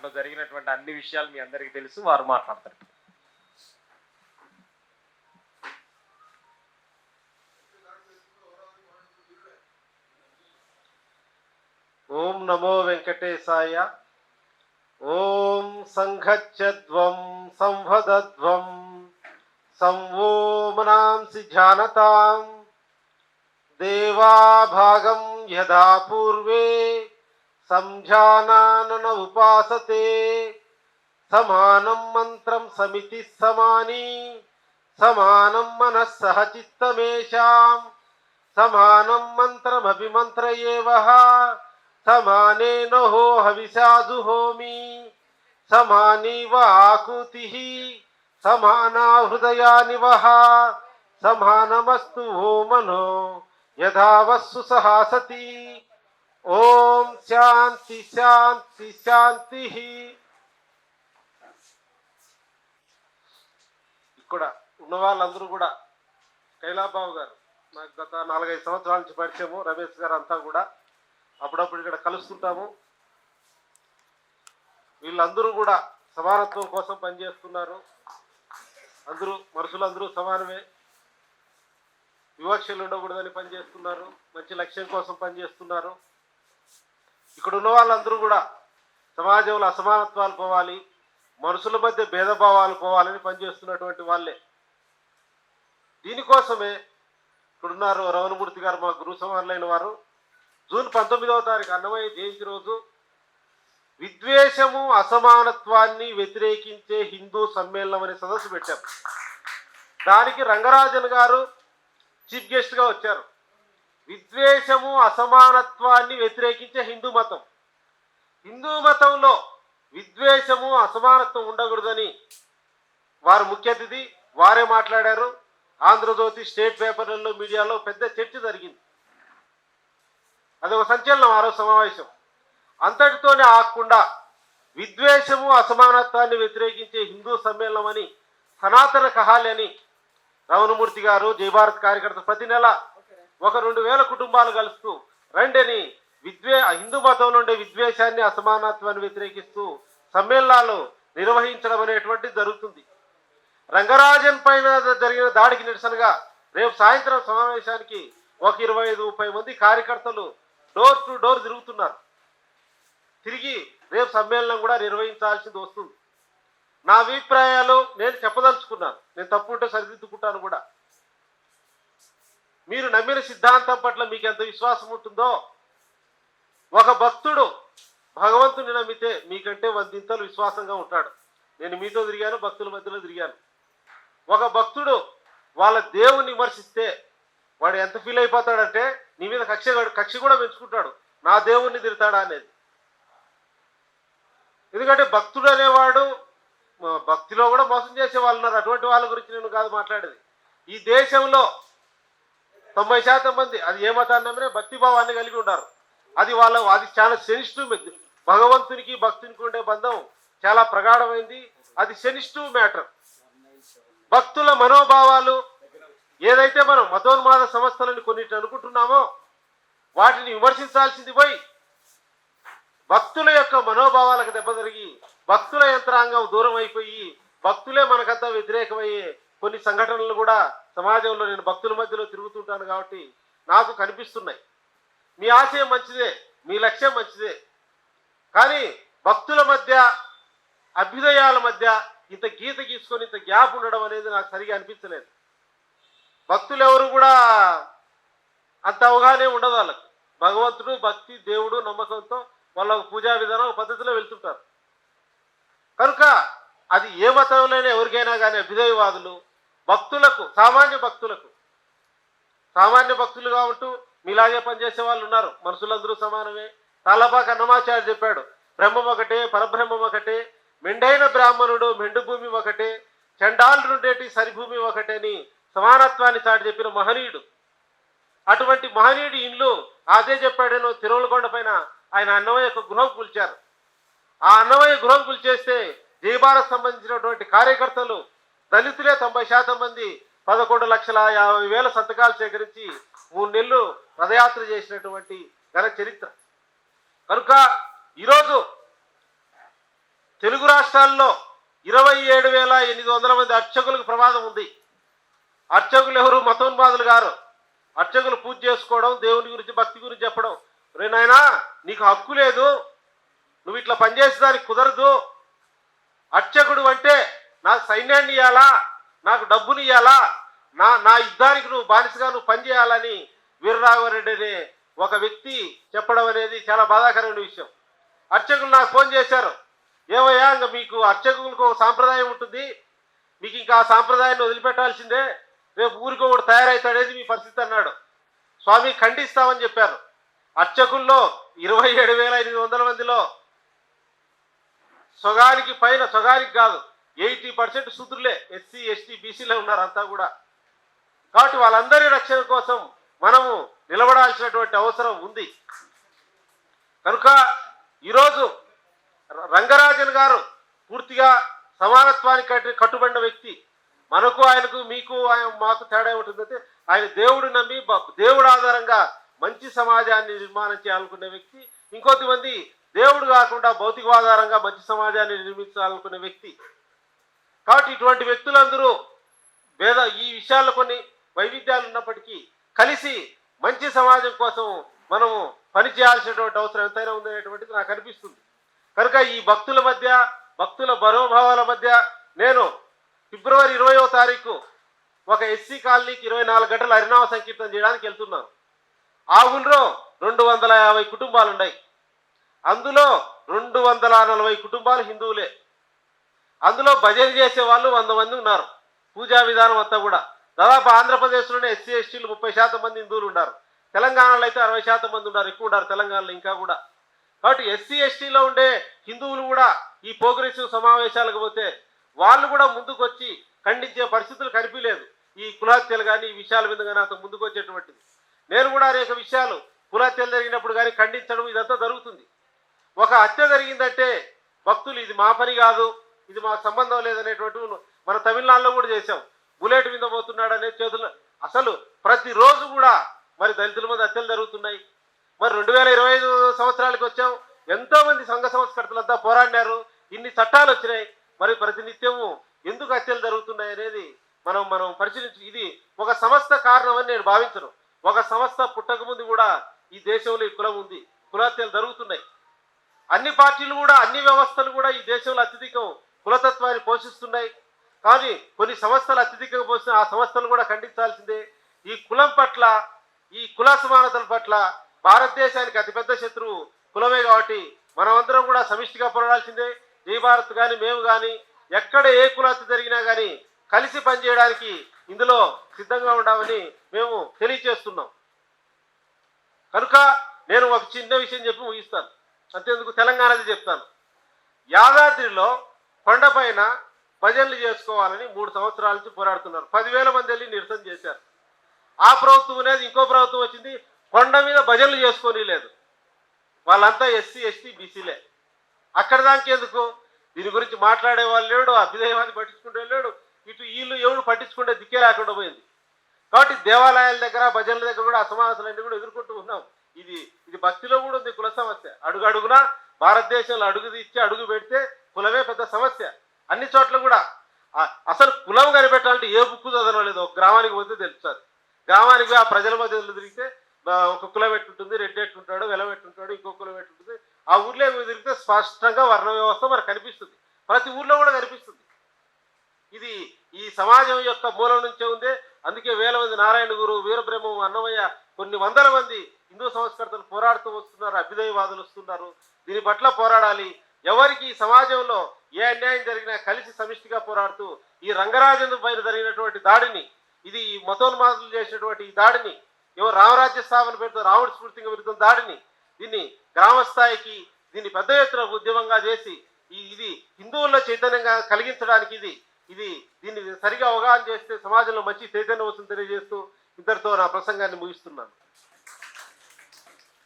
దాంట్లో జరిగినటువంటి అన్ని విషయాలు మీ అందరికీ తెలుసు, వారు మాట్లాడతారు. ఓం నమో వెంకటేశాయ. ఓం సంఘచ్చధ్వం సంవదధ్వం సంవో మనాంసి జానతాం దేవాభాగం యథా పూర్వే సంజానాన ఉపాసతే సమానం మంత్రం సమితి సమాని సమానం మనస్సహ చిత్తమేషాం సమానం మంత్రమభిమంత్రయేవః సమానేన హో హవిషాజుహోమి సమానీవ ఆకృతిః సమానా హృదయానివః సమానమస్తు ఓ మనో యథావస్సు సహాసతి. ఓం శాంతి శాంతి శాంతి. ఇక్కడ ఉన్న వాళ్ళందరూ కూడా, కైలాబాబు గారు నాకు గత 4-5 సంవత్సరాల నుంచి పరిచయము, రమేష్ గారు అంతా కూడా అప్పుడప్పుడు ఇక్కడ కలుస్తుంటాము. వీళ్ళందరూ కూడా సమానత్వం కోసం పనిచేస్తున్నారు. అందరూ మనుషులందరూ సమానమే, వివక్షలు ఉండకూడదని పనిచేస్తున్నారు, మంచి లక్ష్యం కోసం పనిచేస్తున్నారు. ఇక్కడ ఉన్న వాళ్ళందరూ కూడా సమాజంలో అసమానత్వాలు పోవాలి, మనుషుల మధ్య భేదభావాలు పోవాలని పనిచేస్తున్నటువంటి వాళ్ళే. దీనికోసమే ఇక్కడున్నారు రమణమూర్తి గారు, మా గురు సమానులైన వారు. జూన్ 19వ తారీఖు అన్నమయ్య జయంతి రోజు విద్వేషము అసమానత్వాన్ని వ్యతిరేకించే హిందూ సమ్మేళనం అనే సదస్సు పెట్టారు. దానికి రంగరాజన్ గారు చీఫ్ గెస్ట్గా వచ్చారు. విద్వేషము అసమానత్వాన్ని వ్యతిరేకించే హిందూ మతం, హిందూ మతంలో విద్వేషము అసమానత్వం ఉండకూడదని వారు ముఖ్య అతిథి, వారే మాట్లాడారు. ఆంధ్రజ్యోతి, స్టేట్ పేపర్లలో, మీడియాలో పెద్ద చర్చ జరిగింది. అదొక సంచలనం ఆ రోజు సమావేశం. అంతటితోనే ఆగకుండా విద్వేషము అసమానత్వాన్ని వ్యతిరేకించే హిందూ సమ్మేళనం అని, సనాతన కహాలి అని రమణమూర్తి గారు, జయభారత్ కార్యకర్త ప్రతి నెల 1-2 కుటుంబాలు కలుస్తూ రండని హిందూ మతంలో ఉండే విద్వేషాన్ని అసమానత్వాన్ని వ్యతిరేకిస్తూ సమ్మేళనాలు నిర్వహించడం అనేటువంటిది జరుగుతుంది. రంగరాజన్ పైన జరిగిన దాడికి నిరసనగా రేపు సాయంత్రం సమావేశానికి 25-30 మంది కార్యకర్తలు డోర్ టు డోర్ తిరుగుతున్నారు. తిరిగి రేపు సమ్మేళనం కూడా నిర్వహించాల్సింది వస్తుంది. నా అభిప్రాయాలు నేను చెప్పదలుచుకున్నాను, నేను తప్పు ఉంటే సరిదిద్దుకుంటాను కూడా. మీరు నమ్మిన సిద్ధాంతం పట్ల మీకు ఎంత విశ్వాసం ఉంటుందో, ఒక భక్తుడు భగవంతుని నమ్మితే మీకంటే 100 విశ్వాసంగా ఉంటాడు. నేను మీతో తిరిగాను, భక్తుల మధ్యలో తిరిగాను. ఒక భక్తుడు వాళ్ళ దేవుని విమర్శిస్తే వాడు ఎంత ఫీల్ అయిపోతాడంటే నీ మీద కక్ష కూడా పెంచుకుంటాడు, నా దేవుణ్ణి తిడతాడా అనేది. ఎందుకంటే భక్తుడు అనేవాడు, భక్తిలో కూడా మోసం చేసే వాళ్ళు ఉన్నారు. అటువంటి వాళ్ళ గురించి నేను కాదు మాట్లాడేది. ఈ దేశంలో 90% మంది అది ఏ మతాన్నమే భక్తిభావాన్ని కలిగి ఉంటారు. అది చాలా సెన్సిటివ్. భగవంతునికి భక్తునికి ఉండే బంధం చాలా ప్రగాఢమైంది. అది సెన్సిటివ్ మ్యాటర్. భక్తుల మనోభావాలు ఏదైతే మనం మతోన్మాద సంస్థలని కొన్నిటి అనుకుంటున్నామో వాటిని విమర్శించాల్సింది పోయి భక్తుల యొక్క మనోభావాలకు దెబ్బ జరిగి భక్తుల యంత్రాంగం దూరం అయిపోయి భక్తులే మనకంతా వ్యతిరేకమయ్యే కొన్ని సంఘటనలు కూడా సమాజంలో, నేను భక్తుల మధ్యలో తిరుగుతుంటాను కాబట్టి నాకు కనిపిస్తున్నాయి. మీ ఆశయం మంచిదే, మీ లక్ష్యం మంచిదే, కానీ భక్తుల మధ్య, అభ్యుదయాల మధ్య ఇంత గీత గీసుకొని ఇంత గ్యాప్ ఉండడం అనేది నాకు సరిగా అనిపించలేదు. భక్తులు ఎవరు కూడా అంత అవగాహనే ఉండదు. వాళ్ళకు భగవంతుడు, భక్తి, దేవుడు నమ్మకంతో వాళ్ళ పూజా విధానం పద్ధతిలో వెళ్తుంటారు. కనుక అది ఏ మతంలోనే ఎవరికైనా కానీ అభ్యుదయవాదులు భక్తులకు, సామాన్య భక్తులుగా ఉంటూ మీలాగే పనిచేసే వాళ్ళు ఉన్నారు. మనుషులందరూ సమానమే. తాళ్ళపాక అన్నమాచార్య చెప్పాడు, బ్రహ్మం ఒకటే, పరబ్రహ్మం ఒకటే, మెండైన బ్రాహ్మణుడు మెండు భూమి ఒకటే, చండాలుండేటి సరిభూమి ఒకటేని సమానత్వాన్ని చాటి చెప్పిన మహనీయుడు. అటువంటి మహనీయుడి ఇల్లు అదే చెప్పాడేనో తిరుమలకొండ పైన ఆయన అన్నమయ్య గృహం కూల్చారు. ఆ అన్నమయ్య గృహం కూల్చేస్తే జయభారత్ సంబంధించినటువంటి కార్యకర్తలు దళితులే 90% మంది 11,50,000 సంతకాలు సేకరించి 3 నెలలు పదయాత్ర చేసినటువంటి ఘన చరిత్ర. కనుక ఈరోజు తెలుగు రాష్ట్రాల్లో 27,800 మంది అర్చకులకు ప్రమాదం ఉంది. అర్చకులు ఎవరు? మతోన్మాదులు గారు. అర్చకులు పూజ చేసుకోవడం, దేవుని గురించి భక్తి గురించి చెప్పడం. రే నాయనా, నీకు హక్కు లేదు, నువ్వు ఇట్లా పనిచేసేదానికి కుదరదు. అర్చకుడు అంటే నాకు సైన్యాన్ని ఇవ్వాలా, నాకు డబ్బుని ఇవ్వాలా, నా యుద్ధానికి నువ్వు బానిసగా నువ్వు పనిచేయాలని వీరరాఘవరెడ్డి అనే ఒక వ్యక్తి చెప్పడం అనేది చాలా బాధాకరమైన విషయం. అర్చకులు నాకు ఫోన్ చేశారు, ఏమయ్యా ఇంకా మీకు అర్చకులకు ఒక సాంప్రదాయం ఉంటుంది, మీకు ఇంకా ఆ సాంప్రదాయాన్ని వదిలిపెట్టాల్సిందే, రేపు ఊరికి ఒకటి తయారవుతాడేది మీ పరిస్థితి అన్నాడు. స్వామి ఖండిస్తామని చెప్పారు. అర్చకుల్లో 27,800 మందిలో సగానికి పైన, సగానికి కాదు 80% శూద్రులే, ఎస్సీ ఎస్టీ బీసీలే ఉన్నారు అంతా కూడా. కాబట్టి వాళ్ళందరి రక్షణ కోసం మనము నిలబడాల్సినటువంటి అవసరం ఉంది. కనుక ఈరోజు రంగరాజన్ గారు పూర్తిగా సమానత్వానికి కట్టుబడిన వ్యక్తి. మనకు ఆయనకు మీకు మాకు తేడా ఏమిటంటే ఆయన దేవుడు నమ్మి దేవుడు ఆధారంగా మంచి సమాజాన్ని నిర్మాణం చేయాలనుకునే వ్యక్తి. ఇంకొద్దిమంది దేవుడు కాకుండా భౌతిక ఆధారంగా మంచి సమాజాన్ని నిర్మించాలనుకునే వ్యక్తి. కాబట్టి ఇటువంటి వ్యక్తులందరూ ఈ విషయాల్లో కొన్ని వైవిధ్యాలు ఉన్నప్పటికీ కలిసి మంచి సమాజం కోసం మనము పనిచేయాల్సినటువంటి అవసరం ఎంతైనా ఉందనేటువంటిది నాకు అనిపిస్తుంది. కనుక ఈ భక్తుల మధ్య, భక్తుల మనోభావాల మధ్య నేను ఫిబ్రవరి 20వ తారీఖు ఒక ఎస్సీ కాలనీకి 24 గంటల హరినామ సంకీర్తన చేయడానికి వెళ్తున్నాను. ఆ ఊళ్ళో 250 కుటుంబాలు ఉన్నాయి. అందులో 240 కుటుంబాలు హిందువులే. అందులో భజన చేసే వాళ్ళు 100 మంది ఉన్నారు. పూజా విధానం అంతా కూడా దాదాపు ఆంధ్రప్రదేశ్లోనే ఎస్సీ ఎస్టీలు 30% మంది హిందువులు ఉన్నారు. తెలంగాణలో అయితే 60% మంది ఉన్నారు, ఎక్కువ ఉన్నారు తెలంగాణలో ఇంకా కూడా. కాబట్టి ఎస్సీ ఎస్టీలో ఉండే హిందువులు కూడా ఈ ప్రోగ్రెసివ్ సమావేశాలకు పోతే వాళ్ళు కూడా ముందుకు వచ్చి ఖండించే పరిస్థితులు కనిపించలేదు. ఈ కులహత్యలు కానీ ఈ విషయాల మీద కానీ అంత ముందుకు వచ్చేటువంటిది. నేను కూడా అనేక విషయాలు కులహత్యలు జరిగినప్పుడు కానీ ఖండించడం ఇదంతా జరుగుతుంది. ఒక హత్య జరిగిందంటే భక్తులు ఇది మా పని కాదు, ఇది మాకు సంబంధం లేదనేటువంటి మన తమిళనాడులో కూడా చేశాం. బుల్లెట్ మీద పోతున్నాడనే చేతులు అసలు ప్రతిరోజు కూడా మరి దళితుల మీద హత్యలు జరుగుతున్నాయి. మరి 2025 సంవత్సరాలకు వచ్చాం, ఎంతోమంది సంఘ సంస్కర్తలంతా పోరాడినారు, ఇన్ని చట్టాలు వచ్చినాయి. మరి ప్రతినిత్యము ఎందుకు హత్యలు జరుగుతున్నాయి అనేది మనం పరిశీలించి ఇది ఒక సంస్థ కారణం అని నేను భావించను. ఒక సంస్థ పుట్టకముందు కూడా ఈ దేశంలో ఈ కులం ఉంది, కులహత్యలు జరుగుతున్నాయి. అన్ని పార్టీలు కూడా, అన్ని వ్యవస్థలు కూడా ఈ దేశంలో అత్యధికం కులతత్వాన్ని పోషిస్తున్నాయి. కానీ కొన్ని సంస్థలు అత్యధికంగా పోసిన ఆ సంస్థలు కూడా ఖండించాల్సిందే. ఈ కులం పట్ల, ఈ కుల సమానతల పట్ల భారతదేశానికి అతిపెద్ద శత్రువు కులమే. కాబట్టి మనమందరం కూడా సమిష్టిగా పోరాడాల్సిందే. జై భారత్ కానీ మేము కానీ ఎక్కడ ఏ కులహత్య జరిగినా కానీ కలిసి పనిచేయడానికి ఇందులో సిద్ధంగా ఉండామని మేము తెలియచేస్తున్నాం. కనుక నేను ఒక చిన్న విషయం చెప్పి ముగిస్తాను, అంతేందుకు తెలంగాణది చెప్తాను. యాదాద్రిలో కొండపైన భజనలు చేసుకోవాలని 3 సంవత్సరాల నుంచి పోరాడుతున్నారు. 10,000 మంది వెళ్ళి నిరసన చేశారు. ఆ ప్రభుత్వం అనేది ఇంకో ప్రభుత్వం వచ్చింది, కొండ మీద భజనలు చేసుకొని లేదు. వాళ్ళంతా ఎస్సీ ఎస్టీ బీసీలే. అక్కడ దానికి ఎందుకు? దీని గురించి మాట్లాడే వాళ్ళు లేడు, అభ్యుదయవాది పట్టించుకుంటే లేడు, ఇటు వీళ్ళు ఎవరు పట్టించుకుంటే దిక్కే లేకుండా పోయింది. కాబట్టి దేవాలయాల దగ్గర, భజనల దగ్గర కూడా అసమానతలన్నీ కూడా ఎదుర్కొంటూ ఉన్నాం. ఇది భక్తిలో కూడా ఉంది కుల సమస్య. అడుగునా భారతదేశంలో అడుగు తీసి అడుగు పెడితే కులమే పెద్ద సమస్య. అన్ని చోట్ల కూడా అసలు కులం కనిపెట్టాలంటే ఏ బుక్కు చదవలేదు. ఒక గ్రామానికి పోతే తెలుస్తుంది. గ్రామానికి ఆ ప్రజల మధ్య తిరిగితే ఒక కులం ఎట్టుంటుంది, రెడ్డి ఎట్టుంటాడు, వెలం ఎట్టుంటాడు, ఇంకో కులం ఎట్టుంటుంది, ఆ ఊర్లో తిరిగితే స్పష్టంగా వర్ణ వ్యవస్థ మనకు కనిపిస్తుంది. ప్రతి ఊర్లో కూడా కనిపిస్తుంది. ఇది ఈ సమాజం యొక్క మూలం నుంచే ఉంది. అందుకే వేల మంది నారాయణ గురు, వీరబ్రహ్మం, అన్నమయ్య, కొన్ని వందల మంది హిందూ సంస్కర్తలు పోరాడుతూ వస్తున్నారు, అభ్యుదయవాదులు వస్తున్నారు. దీని పట్ల పోరాడాలి. ఎవరికి ఈ సమాజంలో ఏ అన్యాయం జరిగినా కలిసి సమిష్టిగా పోరాడుతూ ఈ రంగరాజన్ పైన జరిగినటువంటి దాడిని, ఇది ఈ మతోన్మాదులు చేసినటువంటి ఈ దాడిని, ఎవరు రామరాజ్య స్థాపన పేరుతో రాముడి స్ఫూర్తిగా విరుద్ధం దాడిని, దీన్ని గ్రామ స్థాయికి దీన్ని పెద్ద ఎత్తున ఉద్యమంగా చేసి ఇది హిందువుల్లో చైతన్యంగా కలిగించడానికి దీన్ని సరిగా అవగాహన చేస్తే సమాజంలో మంచి చైతన్యం వస్తుంది తెలియజేస్తూ ఇంతటితో నా ప్రసంగాన్ని ముగిస్తున్నాను.